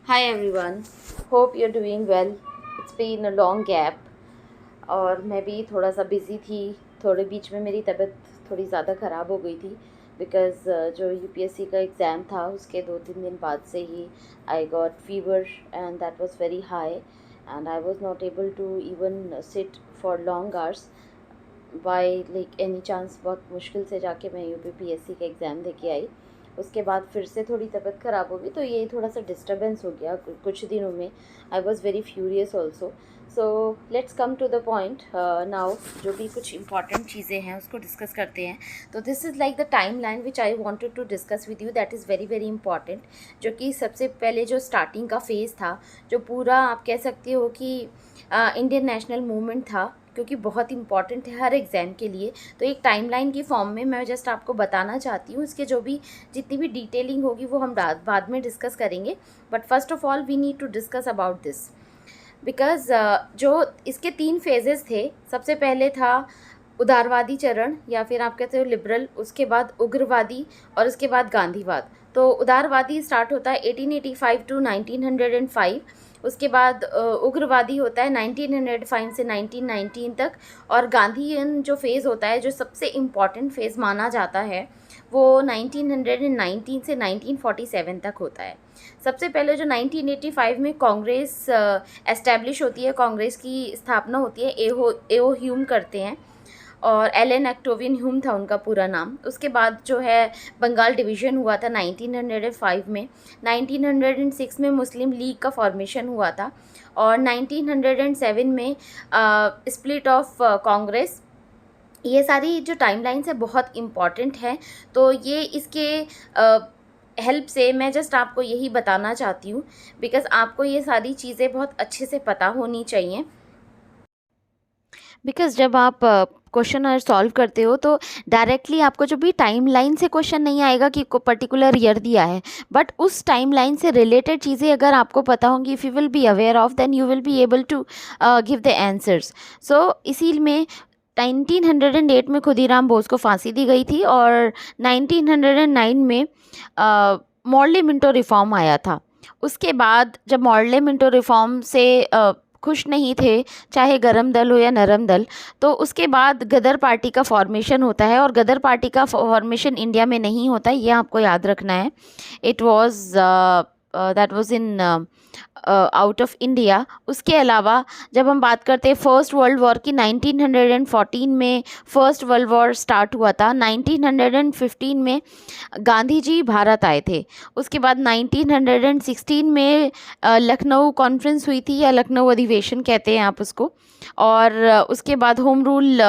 Hi everyone, hope you're doing well. It's been a long gap और मैं भी थोड़ा सा बिज़ी थी। थोड़े बीच में मेरी तबीयत थोड़ी ज़्यादा ख़राब हो गई थी बिकॉज़ जो यूपीएससी का एग्ज़ाम था उसके 2-3 दिन बाद से ही I got fever and that was very high and I was not able to even sit for long hours by like any chance. बहुत मुश्किल से जाके मैं यूपीपीएससी का एग्ज़ाम दे के आई। उसके बाद फिर से थोड़ी तबीयत ख़राब हो गई तो ये थोड़ा सा डिस्टर्बेंस हो गया कुछ दिनों में। I was very furious also. So let's come to the point now. जो भी कुछ इंपॉर्टेंट चीज़ें हैं उसको डिस्कस करते हैं। तो this is like the timeline which I wanted to discuss with you, that is very very important. जो कि सबसे पहले जो स्टार्टिंग का फेज़ था, जो पूरा आप कह सकते हो कि इंडियन नेशनल मूवमेंट था, क्योंकि बहुत इंपॉर्टेंट है हर एग्ज़ाम के लिए। तो एक टाइमलाइन की फॉर्म में मैं जस्ट आपको बताना चाहती हूँ। इसके जो भी जितनी भी डिटेलिंग होगी वो हम बाद में डिस्कस करेंगे, but first of all we need to discuss about this because जो इसके 3 फेजेस थे। सबसे पहले था उदारवादी चरण या फिर आप कहते हो लिबरल, उसके बाद उग्रवादी और उसके बाद गांधीवाद। तो उदारवादी स्टार्ट होता है 1885 टू 1905। उसके बाद उग्रवादी होता है 1905 से 1919 तक। और गांधीयन जो फेज़ होता है, जो सबसे इम्पॉर्टेंट फेज़ माना जाता है, वो 1919 से 1947 तक होता है। सबसे पहले जो 1985 में कांग्रेस एस्टैब्लिश होती है, कांग्रेस की स्थापना होती है, एओ ह्यूम करते हैं और एलन एक्टोवियन ह्यूम था उनका पूरा नाम। उसके बाद जो है बंगाल डिवीज़न हुआ था 1905 में। 1906 में मुस्लिम लीग का फॉर्मेशन हुआ था और 1907 में स्प्लिट ऑफ कांग्रेस। ये सारी जो टाइमलाइंस है बहुत इम्पॉर्टेंट है। तो ये इसके हेल्प से मैं जस्ट आपको यही बताना चाहती हूँ बिकॉज़ आपको ये सारी चीज़ें बहुत अच्छे से पता होनी चाहिए। बिकॉज़ जब आप क्वेश्चन और सॉल्व करते हो तो डायरेक्टली आपको जो भी टाइमलाइन से क्वेश्चन नहीं आएगा कि को पर्टिकुलर ईयर दिया है, बट उस टाइमलाइन से रिलेटेड चीज़ें अगर आपको पता होंगी, if you will be aware of, then you will be able to give the answers. So इसी में 1908 में खुदीराम बोस को फांसी दी गई थी और 1909 में मॉर्ले मिंटो रिफॉर्म आया था। उसके बाद जब मॉर्ले मिंटो रिफॉर्म से खुश नहीं थे, चाहे गरम दल हो या नरम दल, तो उसके बाद गदर पार्टी का फॉर्मेशन होता है। और गदर पार्टी का फॉर्मेशन इंडिया में नहीं होता, ये आपको याद रखना है। It was that was in out of India. उसके अलावा जब हम बात करते हैं फर्स्ट वर्ल्ड वॉर की, 1914 में फर्स्ट वर्ल्ड वॉर स्टार्ट हुआ था। 1915 में गांधी जी भारत आए थे। उसके बाद 1916 में लखनऊ कॉन्फ्रेंस हुई थी, या लखनऊ अधिवेशन कहते हैं आप उसको। और उसके बाद होम रूल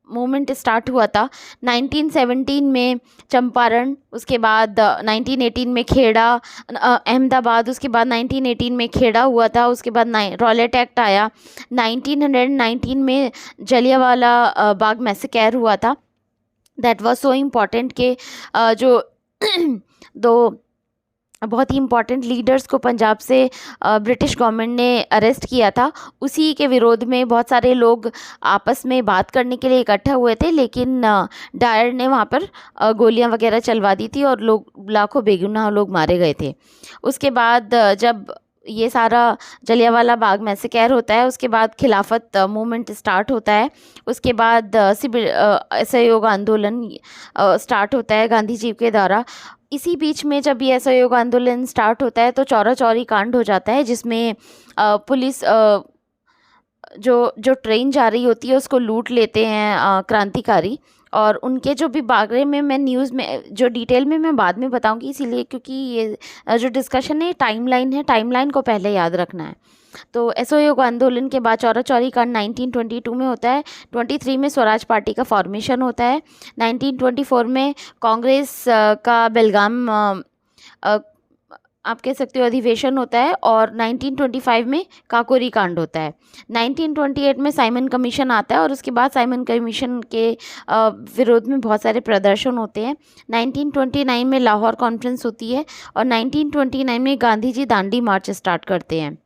मूवमेंट स्टार्ट हुआ था 1917 में चंपारण। उसके बाद 1918 में खेड़ा, अहमदाबाद। उसके बाद 1918 में खेड़ा हुआ था। उसके बाद रॉलेट एक्ट आया। 1919 में जलियांवाला बाग मैसेकर हुआ था। दैट वाज सो इम्पॉर्टेंट कि जो दो बहुत ही इंपॉर्टेंट लीडर्स को पंजाब से ब्रिटिश गवर्नमेंट ने अरेस्ट किया था। उसी के विरोध में बहुत सारे लोग आपस में बात करने के लिए इकट्ठा हुए थे, लेकिन डायर ने वहाँ पर गोलियां वगैरह चलवा दी थी और लोग, लाखों बेगुनाह लोग मारे गए थे। उसके बाद जब ये सारा जलियांवाला बाग मैसेकर होता है, उसके बाद खिलाफत मूवमेंट स्टार्ट होता है। उसके बाद सिविल असहयोग आंदोलन स्टार्ट होता है गांधी जी के द्वारा। इसी बीच में जब ये असहयोग आंदोलन स्टार्ट होता है तो चौरा चौरी कांड हो जाता है, जिसमें पुलिस जो जो ट्रेन जा रही होती है उसको लूट लेते हैं क्रांतिकारी। और उनके जो भी बारे में मैं न्यूज़ में जो डिटेल में मैं बाद में बताऊंगी, इसीलिए क्योंकि ये जो डिस्कशन है टाइमलाइन है, टाइमलाइन को पहले याद रखना है। तो असहयोग आंदोलन के बाद चौरा चौरी कांड 1922 में होता है। 23 में स्वराज पार्टी का फॉर्मेशन होता है। 1924 में कांग्रेस का बेलगाम आप कह सकते हो अधिवेशन होता है। और 1925 में काकोरी कांड होता है। 1928 में साइमन कमीशन आता है और उसके बाद साइमन कमीशन के विरोध में बहुत सारे प्रदर्शन होते हैं। 1929 में लाहौर कॉन्फ्रेंस होती है और 1929 में गांधी जी दांडी मार्च स्टार्ट करते हैं।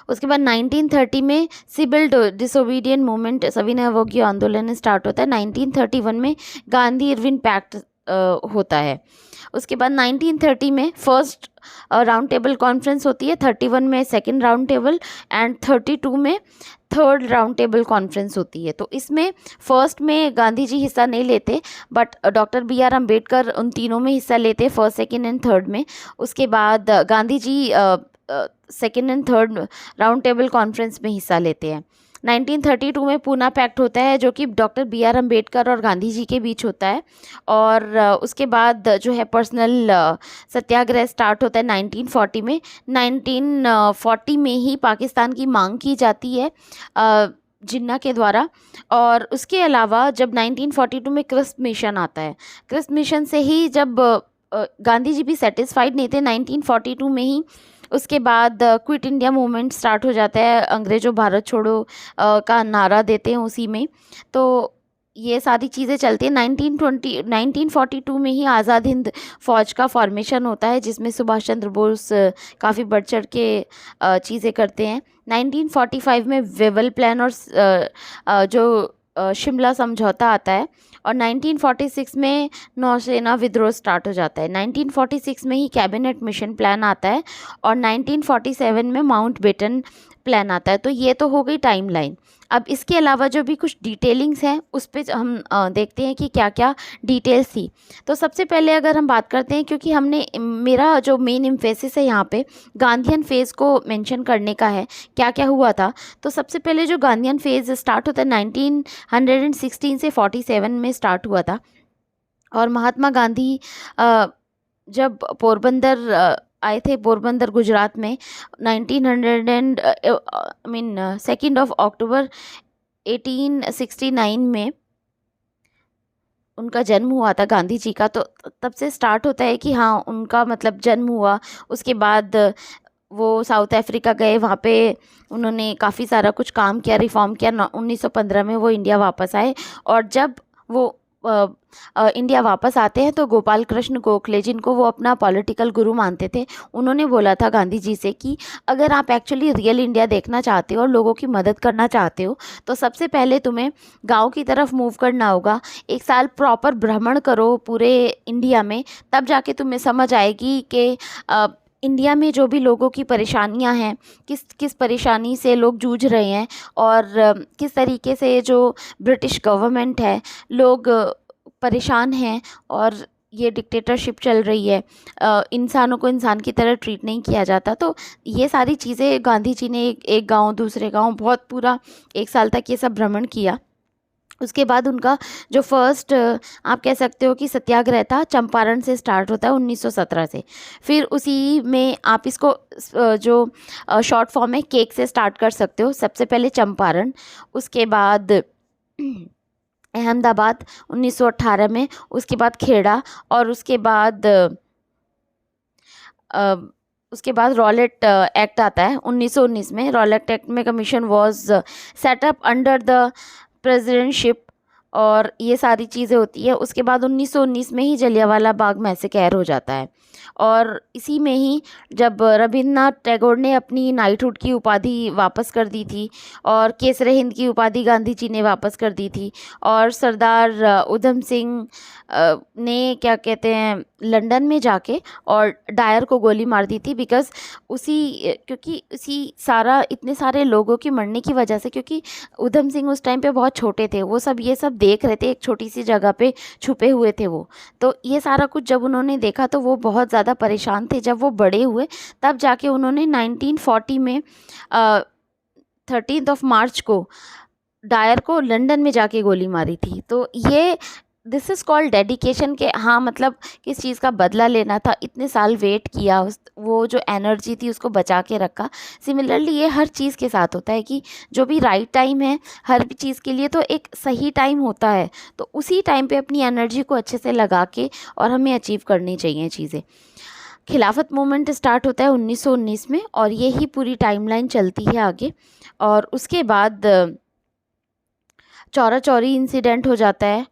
उसके बाद 1930 में सिविल डिसोबीडियंट मूवमेंट, सविनय अवज्ञा आंदोलन स्टार्ट होता है। 1931 में गांधी इरविन पैक्ट होता है। उसके बाद 1930 में फर्स्ट राउंड टेबल कॉन्फ्रेंस होती है, 31 में सेकंड राउंड टेबल एंड 32 में थर्ड राउंड टेबल कॉन्फ्रेंस होती है। तो इसमें फर्स्ट में गांधी जी हिस्सा नहीं लेते, but doctor B R Ambedkar उन तीनों में हिस्सा लेते हैं, फर्स्ट सेकंड एंड थर्ड में। उसके बाद Gandhi ji second and third round table conference में हिस्सा लेते हैं। 1932 में पूना पैक्ट होता है, जो कि डॉक्टर बी आर अम्बेडकर और गांधी जी के बीच होता है। और उसके बाद जो है पर्सनल सत्याग्रह स्टार्ट होता है 1940 में। 1940 में ही पाकिस्तान की मांग की जाती है जिन्ना के द्वारा। और उसके अलावा जब 1942 में क्रिस्प मिशन आता है, क्रिस्प मिशन से ही जब गांधी जी भी सेटिस्फाइड नहीं थे 1942 में ही, उसके बाद क्विट इंडिया मूवमेंट स्टार्ट हो जाता है, अंग्रेज़ों भारत छोड़ो का नारा देते हैं उसी में। तो ये सारी चीज़ें चलती हैं। 1942 में ही आज़ाद हिंद फौज का फॉर्मेशन होता है, जिसमें सुभाष चंद्र बोस काफ़ी बढ़ चढ़ के चीज़ें करते हैं। 1945 में वेवल प्लान और जो शिमला समझौता आता है। और 1946 में नौसेना विद्रोह स्टार्ट हो जाता है। 1946 में ही कैबिनेट मिशन प्लान आता है और 1947 में माउंट बेटन प्लान आता है। तो ये तो हो गई टाइमलाइन। अब इसके अलावा जो भी कुछ डिटेलिंग्स हैं उस पे हम देखते हैं कि क्या क्या डिटेल्स थी। तो सबसे पहले अगर हम बात करते हैं, क्योंकि हमने मेरा जो मेन एम्फेसिस है यहाँ पे गांधीयन फेज़ को मेंशन करने का है, क्या क्या हुआ था। तो सबसे पहले जो गांधीयन फेज़ स्टार्ट होता है 1916 से 47 में स्टार्ट हुआ था। और महात्मा गांधी जब पोरबंदर आए थे, पोरबंदर गुजरात में 2nd ऑफ अक्टूबर 1869 में उनका जन्म हुआ था गांधी जी का। तो तब से स्टार्ट होता है कि हाँ उनका मतलब जन्म हुआ। उसके बाद वो साउथ अफ्रीका गए, वहाँ पे उन्होंने काफ़ी सारा कुछ काम किया, रिफॉर्म किया। 1915 में वो इंडिया वापस आए। और जब वो इंडिया वापस आते हैं तो गोपाल कृष्ण गोखले, जिनको वो अपना पॉलिटिकल गुरु मानते थे, उन्होंने बोला था गांधी जी से कि अगर आप एक्चुअली रियल इंडिया देखना चाहते हो और लोगों की मदद करना चाहते हो तो सबसे पहले तुम्हें गांव की तरफ मूव करना होगा। 1 साल प्रॉपर भ्रमण करो पूरे इंडिया में, तब जाके तुम्हें समझ आएगी कि इंडिया में जो भी लोगों की परेशानियां हैं, किस किस परेशानी से लोग जूझ रहे हैं, और किस तरीके से जो ब्रिटिश गवर्नमेंट है, लोग परेशान हैं और ये डिक्टेटरशिप चल रही है, इंसानों को इंसान की तरह ट्रीट नहीं किया जाता। तो ये सारी चीज़ें गांधी जी ने एक गांव दूसरे गांव बहुत पूरा 1 साल तक ये सब भ्रमण किया। उसके बाद उनका जो फर्स्ट आप कह सकते हो कि सत्याग्रह था, चंपारण से स्टार्ट होता है 1917 से। फिर उसी में आप इसको जो शॉर्ट फॉर्म है केक से स्टार्ट कर सकते हो। सबसे पहले चंपारण, उसके बाद अहमदाबाद 1918 में, उसके बाद खेड़ा, और उसके बाद रॉलेट एक्ट आता है 1919 में। रॉलेट एक्ट में commission was setup under the presidentship, और ये सारी चीज़ें होती है। उसके बाद 1919 में ही जलियांवाला बाग मैसेकर हो जाता है। और इसी में ही जब रविन्द्रनाथ टैगोर ने अपनी नाइटहुड की उपाधि वापस कर दी थी, और केसरे हिंद की उपाधि गांधी जी ने वापस कर दी थी, और सरदार उधम सिंह ने क्या कहते हैं लंदन में जाके और डायर को गोली मार दी थी, बिकॉज़ क्योंकि उसी सारा इतने सारे लोगों की मरने की वजह से, क्योंकि उधम सिंह उस टाइम पे बहुत छोटे थे, वो सब ये सब देख रहे थे, एक छोटी सी जगह पे छुपे हुए थे वो। तो ये सारा कुछ जब उन्होंने देखा तो वो बहुत ज़्यादा परेशान थे। जब वो बड़े हुए तब जाके उन्होंने 1940 में 13 मार्च को डायर को लंदन में जाके गोली मारी थी। तो ये दिस इज़ कॉल्ड डेडिकेशन के, हाँ मतलब किस चीज़ का बदला लेना था, इतने साल वेट किया, वो जो एनर्जी थी उसको बचा के रखा। सिमिलरली ये हर चीज़ के साथ होता है कि जो भी राइट टाइम है हर भी चीज़ के लिए, तो एक सही टाइम होता है, तो उसी टाइम पे अपनी एनर्जी को अच्छे से लगा के और हमें अचीव करनी चाहिए चीज़ें। खिलाफत मूवमेंट स्टार्ट होता है 1919 में, और ये ही पूरी टाइमलाइन चलती है आगे। और उसके बाद चौरा चौरी इंसिडेंट हो जाता है।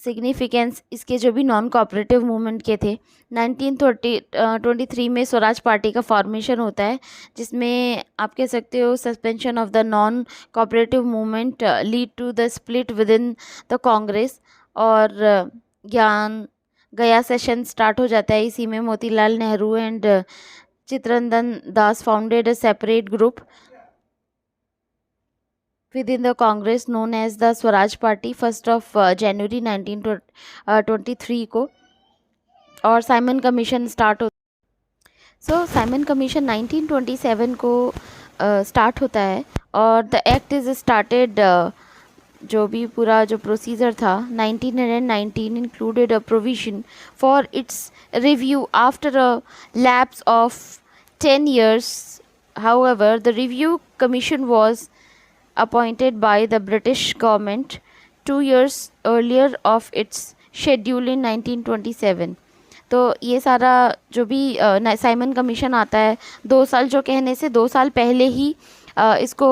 सिग्निफिकेंस इसके जो भी नॉन कोऑपरेटिव मूवमेंट के थे, 1923 में स्वराज पार्टी का फॉर्मेशन होता है, जिसमें आप कह सकते हो suspension of the non cooperative movement lead to the split within the Congress. और ज्ञान गया सेशन स्टार्ट हो जाता है। इसी में Motilal Nehru and Chittaranjan Das founded a separate group within the Congress known as the Swaraj party 1 January 1923 को, और साइमन कमीशन स्टार्ट हो। सो साइमन कमीशन 1927 को स्टार्ट होता है, और द एक्ट इज स्टार्टेड, जो भी पूरा जो प्रोसीजर था 1919 included a provision for its review after a lapse of 10 years. However, the review commission was appointed by the British government 2 years earlier of its schedule in 1927. तो ये सारा जो भी साइमन कमीशन आता है, 2 साल जो कहने से 2 साल पहले ही इसको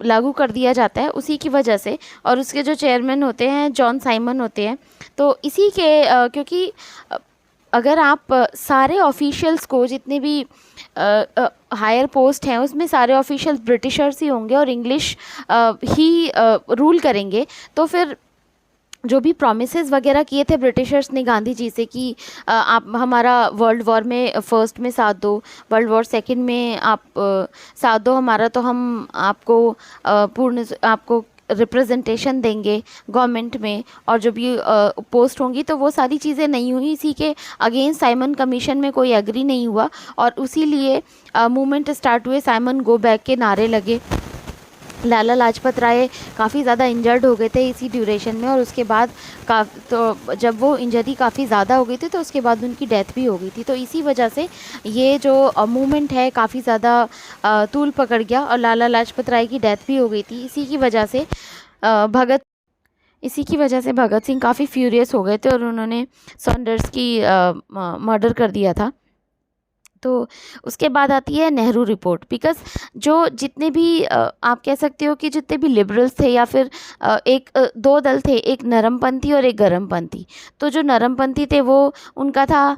लागू कर दिया जाता है, उसी की वजह से। और उसके जो चेयरमैन होते हैं जॉन साइमन होते हैं। तो इसी के क्योंकि अगर आप सारे ऑफिशियल्स को, जितने भी हायर पोस्ट हैं, उसमें सारे ऑफिशियल्स ब्रिटिशर्स ही होंगे और इंग्लिश ही रूल करेंगे, तो फिर जो भी प्रोमिसेस वगैरह किए थे ब्रिटिशर्स ने गांधी जी से कि आप हमारा वर्ल्ड वॉर में फर्स्ट में साथ दो, वर्ल्ड वॉर सेकंड में आप साथ दो हमारा, तो हम आपको पूर्ण आपको रिप्रेजेंटेशन देंगे गवर्नमेंट में, और जो भी पोस्ट होंगी, तो वो सारी चीज़ें नहीं हुई। इसी के अगेंस्ट साइमन कमीशन में कोई एग्री नहीं हुआ, और उसी लिए मूवमेंट स्टार्ट हुए, साइमन गो बैक के नारे लगे। लाला लाजपत राय काफ़ी ज़्यादा इंजर्ड हो गए थे इसी ड्यूरेशन में, और उसके बाद तो जब वो इंजरी काफ़ी ज़्यादा हो गई थी, तो उसके बाद उनकी डेथ भी हो गई थी। तो इसी वजह से ये जो मूवमेंट है काफ़ी ज़्यादा तूल पकड़ गया, और लाला लाजपत राय की डेथ भी हो गई थी। इसी की वजह से भगत सिंह काफ़ी फ्यूरियस हो गए थे, और उन्होंने सॉन्डर्स की मर्डर कर दिया था। तो उसके बाद आती है नेहरू रिपोर्ट। बिकॉज जो जितने भी आप कह सकते हो कि जितने भी लिबरल्स थे, या फिर दो दल थे, एक नरमपंथी और एक गरमपंथी। तो जो नरमपंथी थे वो उनका था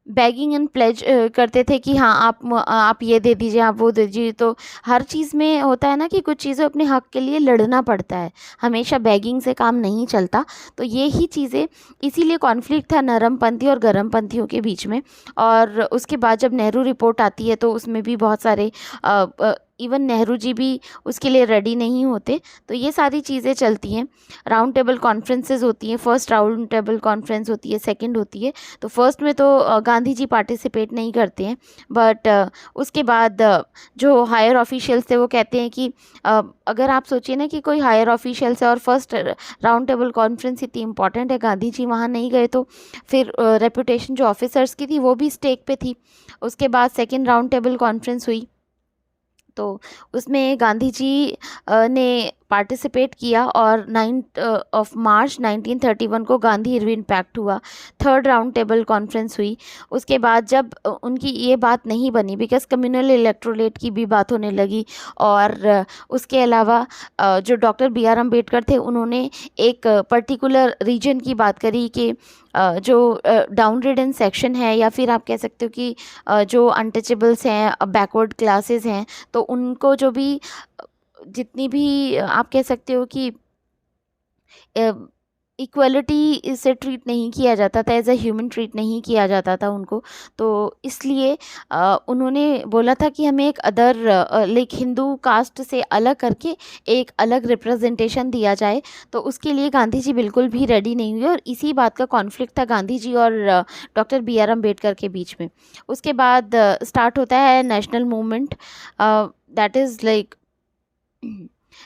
बैगिंग एंड प्लेज करते थे कि हाँ आप ये दे दीजिए, आप वो दे दीजिए। तो हर चीज़ में होता है ना कि कुछ चीज़ें अपने हक़ के लिए लड़ना पड़ता है, हमेशा बैगिंग से काम नहीं चलता। तो ये ही चीज़ें, इसीलिए कॉन्फ्लिक्ट था नरमपंथी और गरमपंथियों के बीच में। और उसके बाद जब नेहरू रिपोर्ट आती है, तो उसमें भी बहुत सारे इवन नेहरू जी भी उसके लिए रेडी नहीं होते। तो ये सारी चीज़ें चलती हैं। राउंड टेबल कॉन्फ्रेंसेस होती हैं, फर्स्ट राउंड टेबल कॉन्फ्रेंस होती है, सेकंड होती है। तो फर्स्ट में तो गांधी जी पार्टिसिपेट नहीं करते हैं, बट उसके बाद जो हायर ऑफिशियल्स थे वो कहते हैं कि अगर आप सोचिए ना कि कोई हायर ऑफिशियल्स है और फर्स्ट राउंड टेबल कॉन्फ्रेंस इतनी इंपॉर्टेंट है, गांधी जी वहाँ नहीं गए, तो फिर रेपुटेशन जो ऑफिसर्स की थी वो भी स्टेक पे थी। उसके बाद सेकेंड राउंड टेबल कॉन्फ्रेंस हुई, तो उसमें गांधी जी ने पार्टिसिपेट किया, और 9 मार्च 1931 को गांधी इरविन पैक्ट हुआ। थर्ड राउंड टेबल कॉन्फ्रेंस हुई। उसके बाद जब उनकी ये बात नहीं बनी, बिकॉज कम्युनल इलेक्ट्रोलेट की भी बात होने लगी, और उसके अलावा जो डॉक्टर बी आर अम्बेडकर थे, उन्होंने एक पर्टिकुलर रीजन की बात करी कि जो डाउन रिडन सेक्शन है, या फिर आप कह सकते हो कि जो अनटचेबल्स हैं, बैकवर्ड क्लासेस हैं, तो उनको जो भी जितनी भी आप कह सकते हो कि इक्वलिटी से ट्रीट नहीं किया जाता था, एज अ ह्यूमन ट्रीट नहीं किया जाता था उनको। तो इसलिए उन्होंने बोला था कि हमें एक अदर लाइक हिंदू कास्ट से अलग करके एक अलग रिप्रेजेंटेशन दिया जाए। तो उसके लिए गांधी जी बिल्कुल भी रेडी नहीं हुए, और इसी बात का कॉन्फ्लिक्ट था गांधी जी और डॉक्टर बी आर अम्बेडकर के बीच में। उसके बाद स्टार्ट होता है national movement, that is like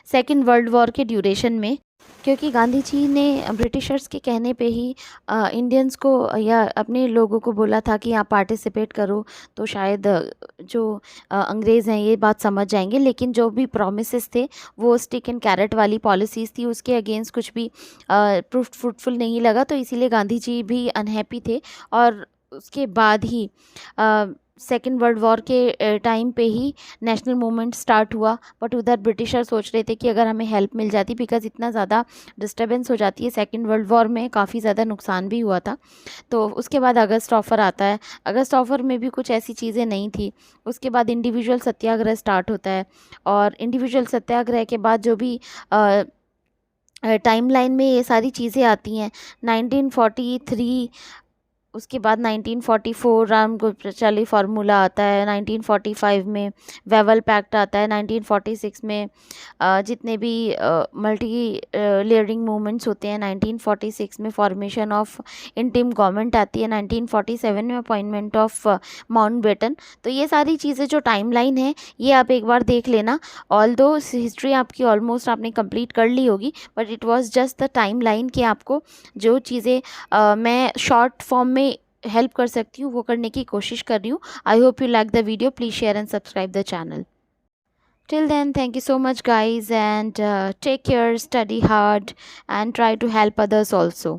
second world war के ड्यूरेशन में। क्योंकि गांधी जी ने ब्रिटिशर्स के कहने पे ही इंडियंस को या अपने लोगों को बोला था कि आप पार्टिसिपेट करो, तो शायद जो अंग्रेज़ हैं ये बात समझ जाएंगे। लेकिन जो भी प्रोमिसेस थे वो स्टिक एंड कैरेट वाली पॉलिसीज़ थी, उसके अगेंस्ट कुछ भी प्रूफ फ्रूटफुल नहीं लगा। तो इसीलिए गांधी जी भी अनहैप्पी थे, और उसके बाद ही सेकेंड वर्ल्ड वॉर के टाइम पे ही नेशनल मूवमेंट स्टार्ट हुआ। बट उधर ब्रिटिशर सोच रहे थे कि अगर हमें हेल्प मिल जाती, बिकॉज इतना ज़्यादा डिस्टर्बेंस हो जाती है, सेकेंड वर्ल्ड वॉर में काफ़ी ज़्यादा नुकसान भी हुआ था। तो उसके बाद अगस्त ऑफर आता है। अगस्त ऑफर में भी कुछ ऐसी चीज़ें नहीं थी। उसके बाद इंडिविजुअल सत्याग्रह स्टार्ट होता है, और इंडिविजुअल सत्याग्रह के बाद जो भी टाइमलाइन में ये सारी चीज़ें आती हैं। 1943, उसके बाद 1944 रामगोपालाचारी फार्मूला आता है, 1945 में वेवल पैक्ट आता है, 1946 में जितने भी मल्टी लेयरिंग मूवमेंट्स होते हैं, 1946 में फॉर्मेशन ऑफ इंटीम गवर्नमेंट आती है, 1947 में अपॉइंटमेंट ऑफ माउंटबेटन। तो ये सारी चीज़ें जो टाइमलाइन है ये आप एक बार देख लेना। ऑल्दो हिस्ट्री आपकी ऑलमोस्ट आपने कंप्लीट कर ली होगी, but it was just the timeline कि आपको जो चीज़ें मैं शॉर्ट फॉर्म में हेल्प कर सकती हूँ वो करने की कोशिश कर रही हूँ। I hope you like the video, please share and subscribe the channel. Till then, thank you so much guys, and take care, study hard and try to help others also.